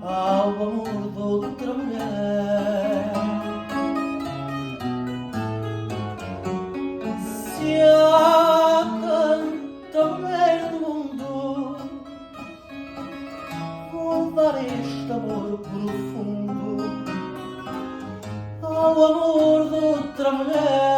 ao amor de outra mulher. Se há tanta mulher no mundo, vou dar este amor profundo ao amor de outra mulher.